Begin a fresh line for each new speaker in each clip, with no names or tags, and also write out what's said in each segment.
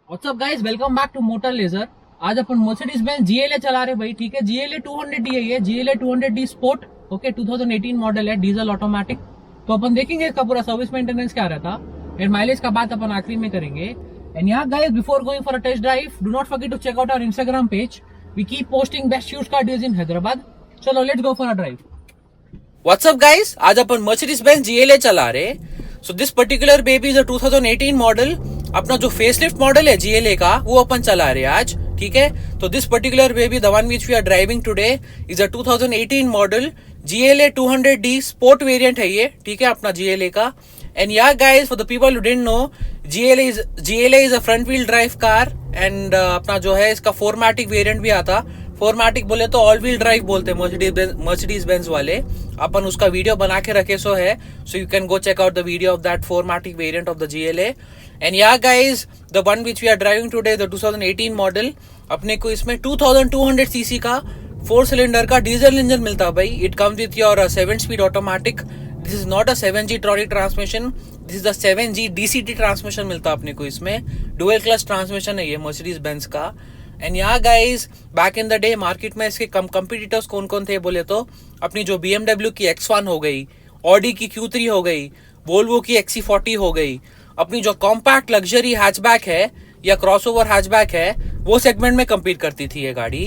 WhatsApp guys, welcome back to Motor Leisure. आज अपन Mercedes Benz GLA चला रहे भाई, ठीक है। GLA 200D है ये, GLA 200D sport, okay. 2018 model है, डीजल ऑटोमेटिक। तो अपन देखेंगे इसका पूरा सर्विस मेंटेनेंस क्या रहता एंड माइलेज का बात अपन आखिरी में करेंगे। एंड यहाँ guys, before going for a test drive, do not forget to check out our Instagram page. We keep posting best used car deals in Hyderabad. चलो let's go for a drive.
What's up guys, आज अपन Mercedes Benz GLA चला रहे। So this particular baby is a 2018 model. अपना जो facelift model है GLA का, वो अपन चला रहे आज, ठीक है। तो this particular baby, the one which we are driving today, is a 2018 model GLA 200D sport variant है ये, ठीक है, अपना GLA का। And yeah guys, for the people who didn't know, GLA is a front wheel drive car. And अपना जो है इसका 4मैटिक वेरिएंट भी आता। 4मैटिक बोले तो ऑल व्हील ड्राइव बोलते हैं मर्सिडीज बेंज वाले। अपन उसका वीडियो बना के रखे सो है, so you can go check out the video of that 4मैटिक variant of the GLA। And yeah guys, the one which we are driving today, the 2018 model, अपने को इसमें 2200 सीसी का 4 सिलेंडर का डीजल इंजन मिलता है भाई। It comes with your 7 speed automatic. This is not a 7G tronic transmission, this is the 7G DCT transmission मिलता है अपने को इसमें। डुअल क्लच ट्रांसमिशन है ये मर्सिडीज बेंज का। एंड यहाँ guys, back in the day market में इसके कंपिटिटर्स कौन कौन थे बोले तो, अपनी जो BMW की X1 हो गई, ऑडी की Q3 हो गई, वोल्वो की XC40 हो गई। अपनी जो कॉम्पैक्ट लग्जरी हैचबैक है या क्रॉसओवर हैचबैक है, वो सेगमेंट में कम्पीट करती थी ये गाड़ी।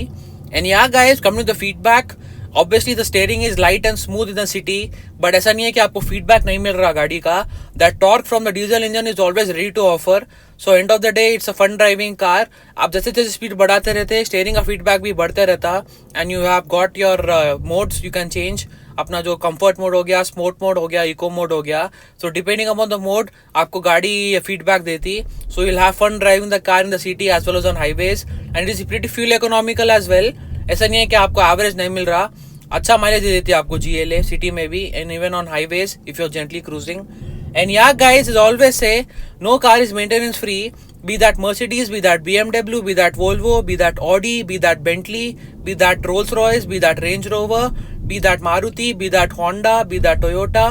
एंड यहाँ guys, coming to the feedback, obviously the steering is light and smooth in the city, but ऐसा नहीं है कि आपको फीडबैक नहीं मिल रहा गाड़ी का। That torque from the diesel engine is always ready to offer. So end of the day it's a fun driving car. आप जैसे जैसे स्पीड बढ़ाते रहते, स्टीयरिंग का फीडबैक भी बढ़ते रहता। And you have got your modes, you can change. अपना जो कंफर्ट मोड हो गया, स्पोर्ट मोड हो गया, इको मोड हो गया। So depending upon the mode आपको गाड़ी फीडबैक देती। सो you'll have fun driving the car in the city as well as on highways, and it is pretty fuel economical as well। ऐसा नहीं है कि आपको एवरेज नहीं मिल रहा, अच्छा माइलेज दे देती है आपको GLA सिटी में भी, and even on highways if you are gently cruising. And yeah guys, is always say no car is maintenance free, be that Mercedes, be that BMW, be that Volvo, be that Audi, be that Bentley, be that Rolls-Royce, be that Range Rover, be that Maruti, be that Honda, be that Toyota,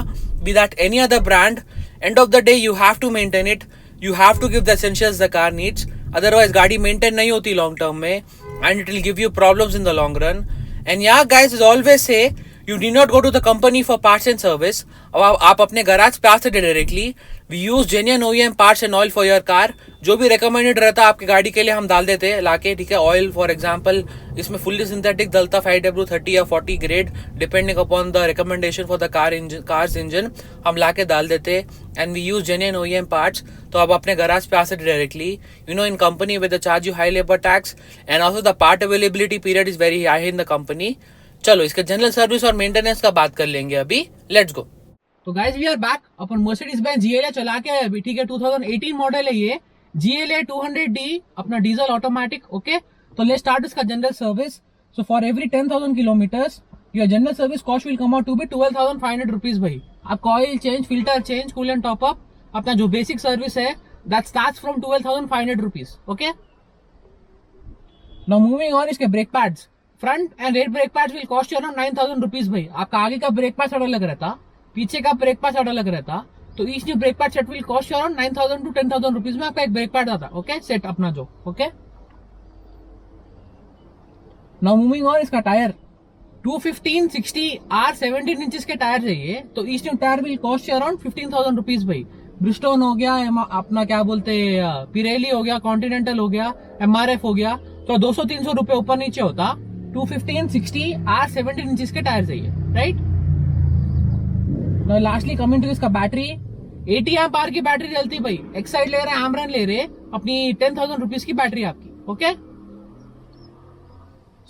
be that any other brand. End of the day, you have to maintain it. You have to give the essentials the car needs. Otherwise, गाड़ी maintain नहीं होती long term में, and it will give you problems in the long run. And yeah, guys, as always say, you need not go to the company for parts and service. अब आप अपने garage पे आ सकते directly. We use genuine OEM parts and oil for your car. जो भी recommended रहता है आपकी गाड़ी के लिए हम डाल देते हैं लाके, ठीक है। ऑयल फॉर एग्जांपल इसमें फुल्ली सिंथेटिक डलता 5W30 या 40 grade, depending upon the recommendation for the car's engine हम लाके डाल देते। And we use genuine OEM parts. तो आप अपने गैराज पे आ सकते directly, you know, in company with the charge you high labour tax, and also the part availability period is very high in the company. चलो इसके general service और maintenance का बात कर लेंगे अभी। Let's go.
तो गाइज, वी आर बैक। अपन मर्सिडीज बेंज GLA चला के आए अभी, ठीक है। 2018 मॉडल है ये, GLA 200D, अपना डीजल ऑटोमेटिक, ओके। तो लेट्स स्टार्ट इसका general service. So for every 10,000 kilometres your general service cost will come out to be 12,500 rupees भाई। आपका oil change, filter change, coolant top up, अपना जो बेसिक सर्विस है, that starts from 12,500 rupees, okay. Now moving on, इसके brake pads, front and rear brake pads will cost you around 9,000 rupees भाई। आपका आगे का ब्रेक पैड अलग रहता, पीछे का ब्रेक पैड अलग रहता। तो each new brake pad set will cost you around 9,000 to 10,000 rupees में आपका एक ब्रेक पैड आता, ओके, सेट अपना जो, ओके। नाउ मूविंग ऑन, इसका टायर 215, 60 R 17 इंचेस के टायर चाहिए। तो each new tyre will cost you around 15,000 rupees भाई। ब्रिस्टोन हो गया, अपना क्या बोलते हैं, पिरेली हो गया, कॉन्टिनेंटल हो गया, MRF हो गया, तो 200-300 रुपए ऊपर नीचे होता। 215, 60 R 17 इंचेस के टायर चाहिए, राइट। लास्टली कमिंग टू इसका बैटरी, 80 एम्प आवर की बैटरी चलती भाई। एक्साइड ले रहे हैं, आमरन ले रहे, अपनी 10,000 रुपीज की बैटरी आपकी, okay.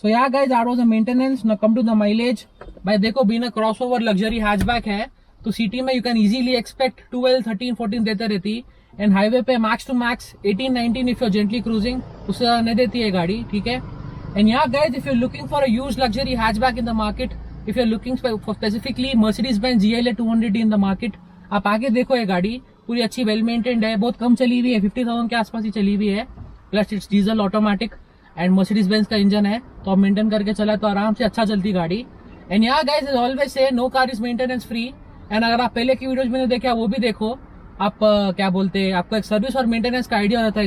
So yeah guys, that was the maintenance. Now come to the mileage भाई। देखो, being a crossover luxury hatchback है, तो सिटी में यू कैन इजीली एक्सपेक्ट 12, 13, 14 देते रहती। एंड हाईवे पे max to max 18, 19 if you are gently cruising, उससे नहीं देती है गाड़ी, ठीक है। And yeah guys, if you're looking for a used luxury hatchback in the market, if you're looking for specifically Mercedes-Benz GLA 200D in the market, आप आगे देखो, ये गाड़ी पूरी अच्छी वेल मेंटेन्ड है, बहुत कम चली हुई है, 50,000 के आसपास ही चली हुई है, plus it's diesel automatic and Mercedes Benz का इंजन है। तो आप मेंटेन करके चला तो आराम से अच्छा चलती गाड़ी। And yeah guys, as always say, no car is maintenance free। And अगर आप पहले की वीडियोज मैंने देखा वो भी देखो, आप क्या बोलते हैं, आपको एक सर्विस और मेंटेनेंस का आइडिया रहता है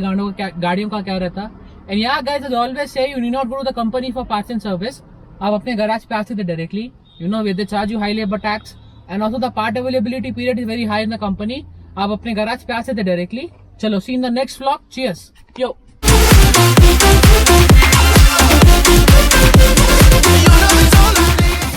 गाड़ियों का क्या रहता है. एंड यहाँ guys I always say you need not go to the company for parts and service. आप अपने गैराज पे आ सकते directly. You know they charge you high labour tax and also the part availability period is very high in the company. आप अपने garage पे आ सकते डायरेक्टली. चलो see in the next vlog. Cheers. Yo.